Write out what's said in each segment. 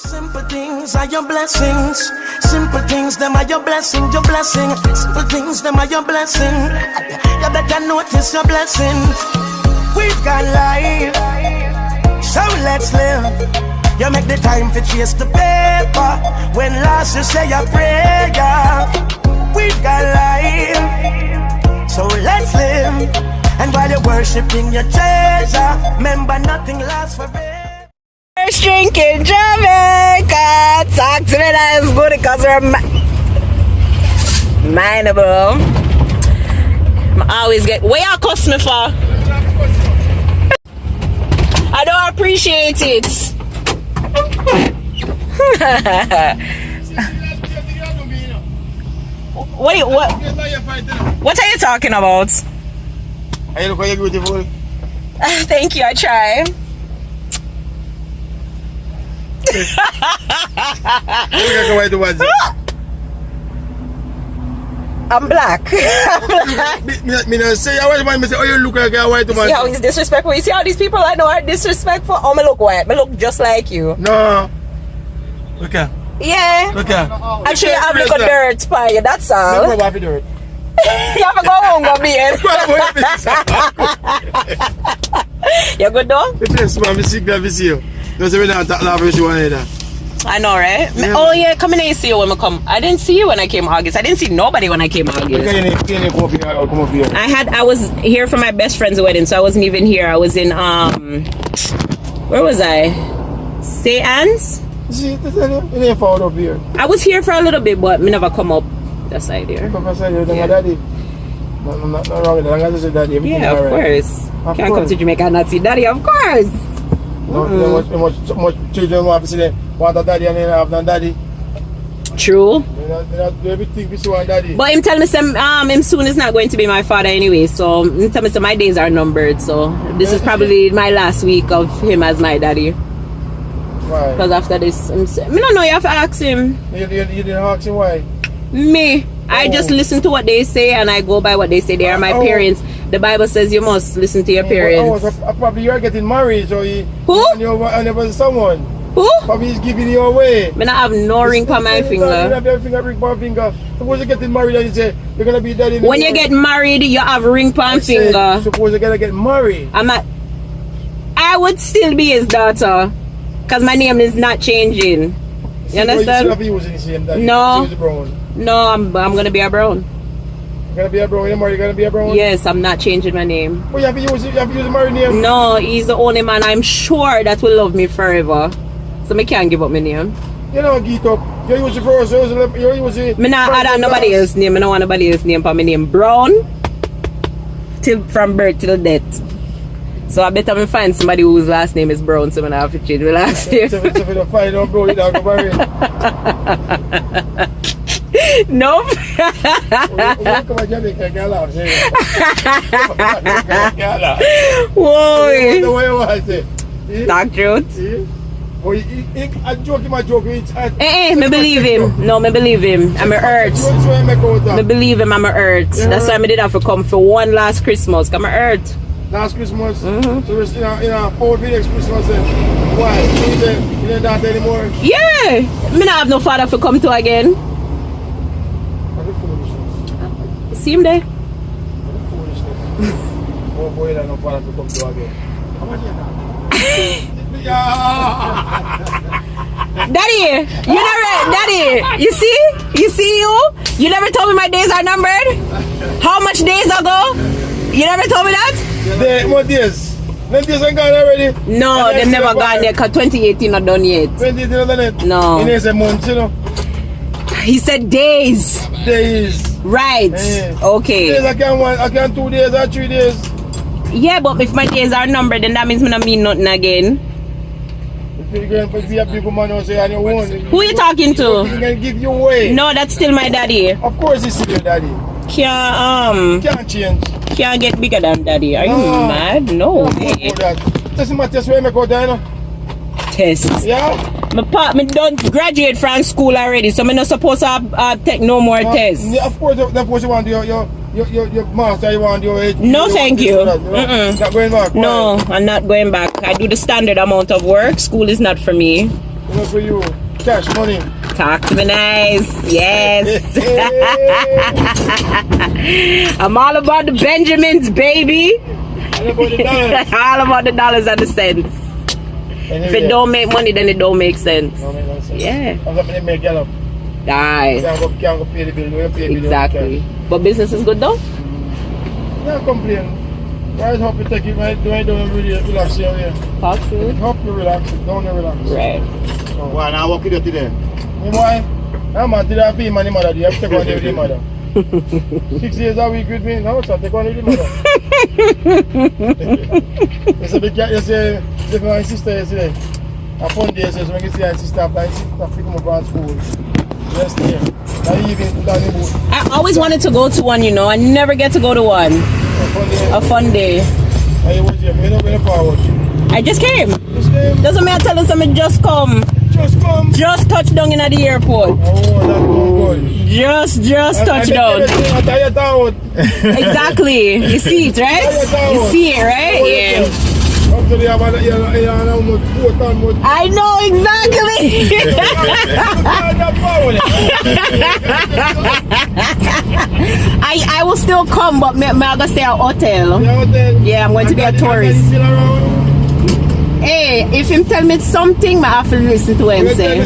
Simple things are your blessings. Simple things, them are your blessing, your blessing. Simple things, them are your blessing. You better notice your blessings. We've got life, so let's live. You make the time for chase the paper. When last you say your prayer. We've got life, so let's live. And while you're worshiping your treasure, remember nothing lasts forever. First drink in Jamaica. Talk to me, that is good because we're mineable. I always get, where you cuss me for? I don't appreciate it. What are you talking about? You look like you're beautiful. Thank you, I try. I'm black. I'm black. Me say a white man, me say, oh, you look like a white man. See how he's disrespectful? You see how these people I know are disrespectful? Oh, me look white. Me look just like you. No. Look here. Yeah. Look here. I'm sure you have a little dirt by you, that's all. No, have dirt. You have to go home, go be in. You good though? The place, man, me sick that see you. Don't say we don't laugh with you one either. I know, right? Yeah, oh yeah, come in and see you when I come. I didn't see you when I came August. I didn't see nobody when I came August. I was here for my best friend's wedding, so I wasn't even here. I was in where was I? SZN4? See, you ain't found up here. I was here for a little bit, but me never come up that side here. Come outside here, yeah. Daddy. Not wrong with that. I'm going to say daddy. Yeah, of course. Can't come to Jamaica and not see daddy, of course. Much children want to see them want a daddy and they have no daddy. True. They not do everything to see one daddy. But him tell me some him soon is not going to be my father anyway, so him tell me some my days are numbered, so this is probably my last week of him as my daddy. Why? Because after this, I don't know, you have to ask him. You didn't ask him why? Me. I just listen to what they say and I go by what they say. They are my parents. The Bible says you must listen to your parents. Probably you're getting married, so who? And there was someone. Who? Probably he's giving you away. I don't have no ring on my finger. You don't have your ring on finger. Suppose you're getting married and you say you're gonna be daddy. When you get married, you have ring on finger. Suppose you're gonna get married. I would still be his daughter, because my name is not changing. You understand? No, I'm gonna be a brown. You're gonna be a brown? You're gonna be a brown? Yes, I'm not changing my name. But you have to use the married name? No, he's the only man I'm sure that will love me forever. So I can't give up my name. You know, get up. You use it for us. You use it. I not add nobody else's name. I don't want nobody else's name for my name. Brown from birth till death. So I better find somebody whose last name is Brown, so I have to change my last name. So if you don't find out Brown, you don't go marry. Nope. Whoa. Talk truth. I joke him, I joke him. Me believe him. No, me believe him. I'm a hurt. Me believe him, I'm a hurt. That's why I did have to come for one last Christmas. I'm a hurt. Last Christmas? So we're in a 4 next Christmas. Why? You didn't dance anymore? Yeah. Me not have no father to come to again. See him there? Oh boy, I no father to come to again. How much Daddy, you never, Daddy, you see you never told me my days are numbered. How much days ago? You never told me that? What days? Them days are gone already? No, they've never gone yet, because 2018 not done yet. 2018 not done yet? No. He didn't say months, you know? He said days. Days. Right. Okay. Days, I can 2 days or 3 days. Yeah, but if my days are numbered, then that means me not mean nothing again. If you're going to be a big woman or say on your own. Who are you talking to? He's going to give you away. No, that's still my daddy. Of course he's still your daddy. Can't change. Can't get bigger than daddy. Are you mad? No way. Test my test where I go down. Test? Yeah. Me don't graduate from school already, so I'm not supposed to take no more tests. Yeah, of course you want your master, you want your age. No, thank you. Not going back? No, I'm not going back. I do the standard amount of work. School is not for me. Enough for you. Cash money. Talk to me nice. Yes. I'm all about the Benjamins, baby. All about the dollars. All about the dollars and the cents. Anyway. If it don't make money, then it don't make sense. No, make no sense. Yeah. I'm going to make gallop. Aye. Can't go pay the bill. Pay the bill. Exactly. But business is good though? Not complain. I hope you take it right. Don't really relax here. Talk to Hope you relax. Don't relax. Right. So, why now? What you do today? Why? I'm man today. I pay my mother. You have to take one day with the mother. 6 days a week with me. Now, so take one with the mother. You say, if my sister yesterday. A fun day, so when you see my sister, I pick them up from school. Just there. I always wanted to go to one, you know. I never get to go to one. A fun day. I just came. Doesn't mean I tell us something, just come. Just come. Just touch down in the airport. Oh, that's good. Just touch down. Exactly. You see it, right? You see it, right? Yeah. I know exactly. I will still come, but I'm going to stay at hotel. Yeah, I'm going to be a tourist. Hey, if him tell me something, I have to listen to what him say.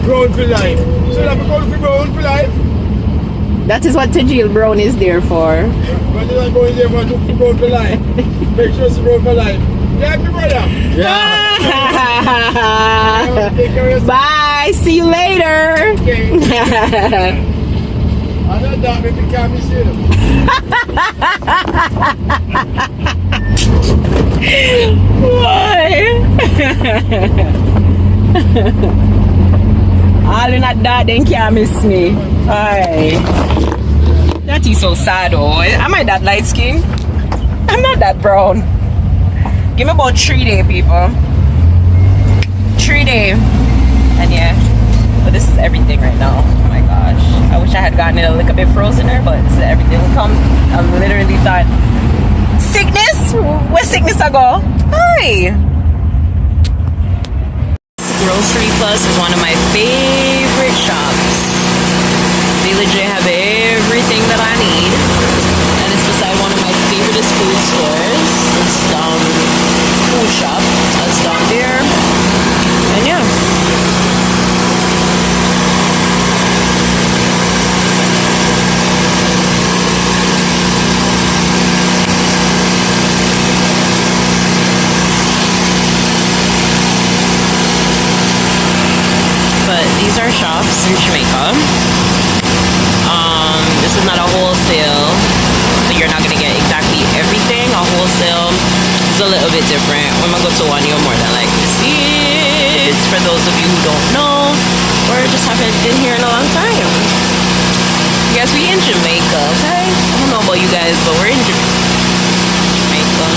Brown for life. So that because we brown for life. That is what Tajil Brown is there for. But you're not going there for brown for life. Make sure it's brown for life. Yeah, my brother. Yeah. Bye. See you later. Okay. I know that maybe can't miss you. All in that dad, then can't miss me. Aye. That is so sad, oh. Am I that light skin? I'm not that brown. Give me about 3 days, people. 3 days. And yeah. But this is everything right now. Oh my gosh. I wish I had gotten it a little bit frozener, but this is everything will come. I literally thought, sickness? Where sickness I go? Hi. Grocery Plus is one of my favorite shops. They legit have everything that I need. And it's beside one of my favorite food stores. It's food shop. It's down there. And yeah. But these are shops in Jamaica. This is not a wholesale, so you're not gonna get exactly everything. A wholesale is a little bit different. When I go to one, you're more than likely to see it. It's for those of you who don't know or just haven't been here in a long time. Yes, we in Jamaica, okay? I don't know about you guys, but we're in Jamaica.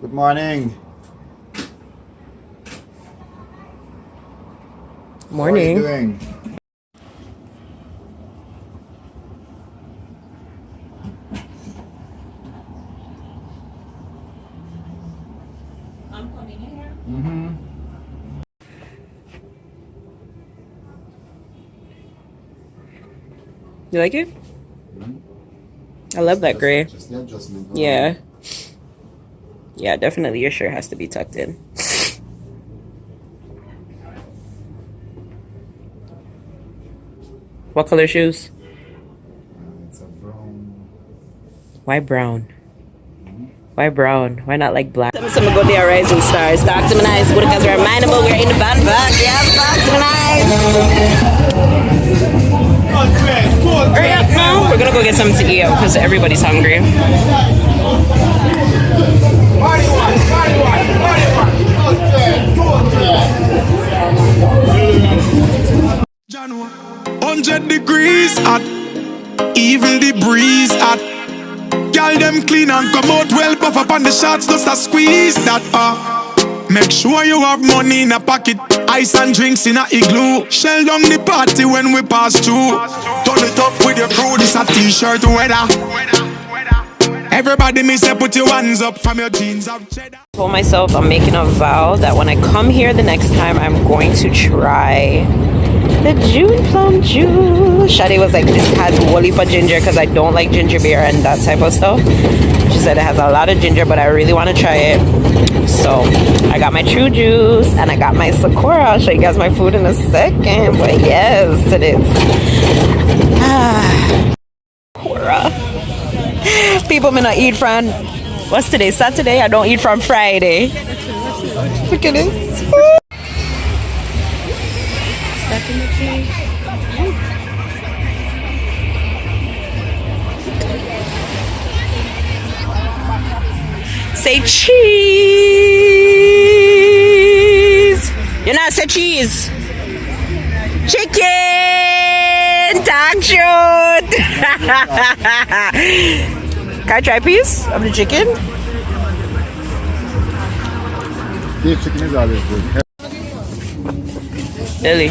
Good morning. Morning. How are you doing? I'm coming in here. You like it? I love that gray. Just the adjustment. Yeah. Yeah, definitely your shirt has to be tucked in. What color shoes? It's a brown. Why brown? Why brown? Why not like black? Some go there, Rising Stars. Talk to me nice. Because we're mindable. We're in the band back. Yeah, talk to me nice. Hurry up now. We're gonna go get something to eat because everybody's hungry. January 100 degrees hot, even the breeze hot. Girl them clean and come out well, puff up on the shots, just a squeeze that Make sure you have money in a pocket, ice and drinks in a igloo. Shell down the party when we pass through. Turn it up with your crew, this a t-shirt weather. Everybody me say put your hands up from your jeans of cheddar. I told myself I'm making a vow that when I come here the next time, I'm going to try the June plum juice. Shadi was like, this has a whole heap of ginger because I don't like ginger beer and that type of stuff. She said it has a lot of ginger, but I really want to try it. So I got my true juice and I got my Sakura. I'll show you guys my food in a second. But yes, it is. Sakura. People may not eat from, what's today? Saturday? I don't eat from Friday. Look at this. Say cheese. You know, say cheese. Chicken. Talk shoot. Can I try a piece of the chicken? The chicken is always good. Really?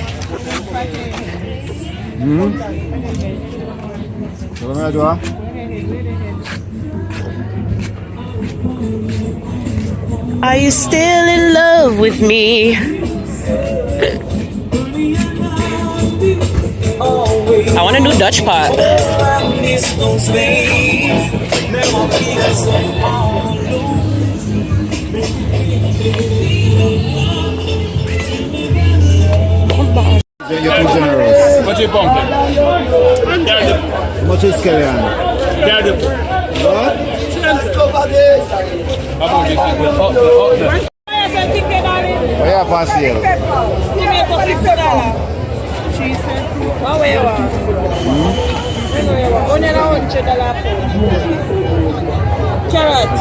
What am I doing? Are you still in love with me? I want to do Dutch pot. You're too generous. What's your pumpkin? How much is Kayanna? What? Oh yeah, pass here. Carrot.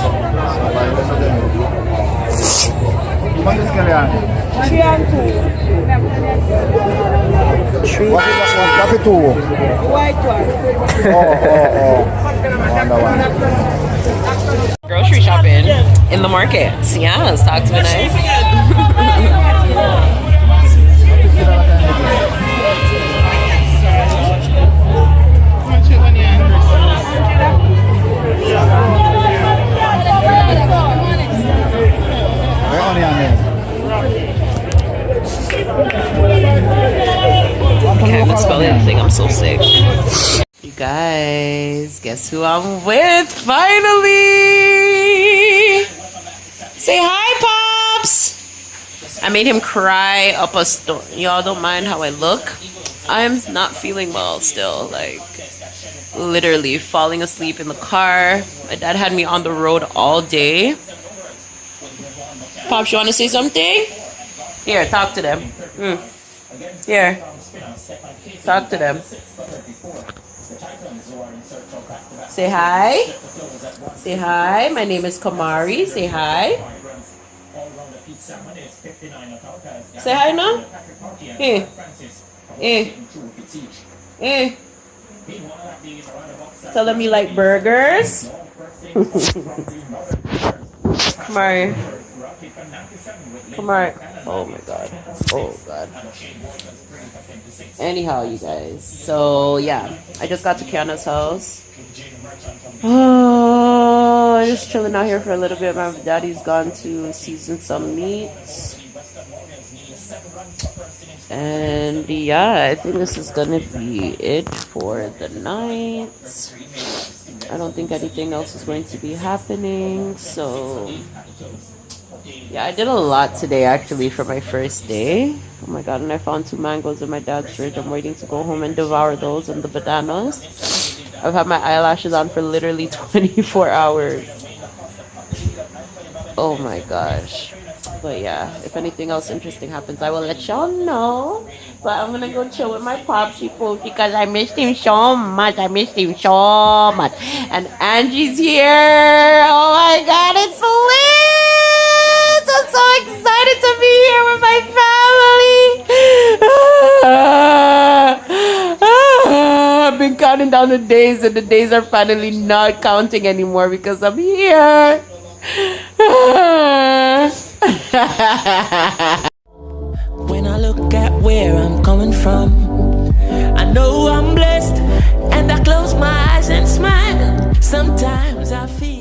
How much is Kayanna? 3 and 2. What is that one? Coffee two. White one. Wonder one. Grocery shopping in the market. So yeah, it's talk to me nice. I can't even spell anything, I'm so sick. You guys, guess who I'm with finally? Say hi, Pops! I made him cry up a storm. Y'all don't mind how I look? I'm not feeling well still, like literally falling asleep in the car. My dad had me on the road all day. Pops, you want to say something? Here, talk to them. Here, talk to them. Say hi. Say hi. My name is KHAMRIIIIII. Say hi. Say hi now. Here. Here. Here. Tell them you like burgers. KHAMRIIIIII. KHAMRIIIIII. Oh my god. Oh god. Anyhow, you guys. So yeah, I just got to Kayanna's house. Oh, I'm just chilling out here for a little bit. My daddy's gone to season some meats. And yeah, I think this is gonna be it for the night. I don't think anything else is going to be happening. So yeah, I did a lot today actually for my first day. Oh my god, and I found 2 mangoes in my dad's fridge. I'm waiting to go home and devour those and the bananas. I've had my eyelashes on for literally 24 hours. Oh my gosh. But yeah, if anything else interesting happens, I will let y'all know. But I'm gonna go chill with my popsy food because I missed him so much. I missed him so much. And Angie's here. Oh my god, it's lit! I'm so excited to be here with my family. I've been counting down the days, and the days are finally not counting anymore because I'm here. When I look at where I'm coming from, I know I'm blessed, and I close my eyes and smile. Sometimes I feel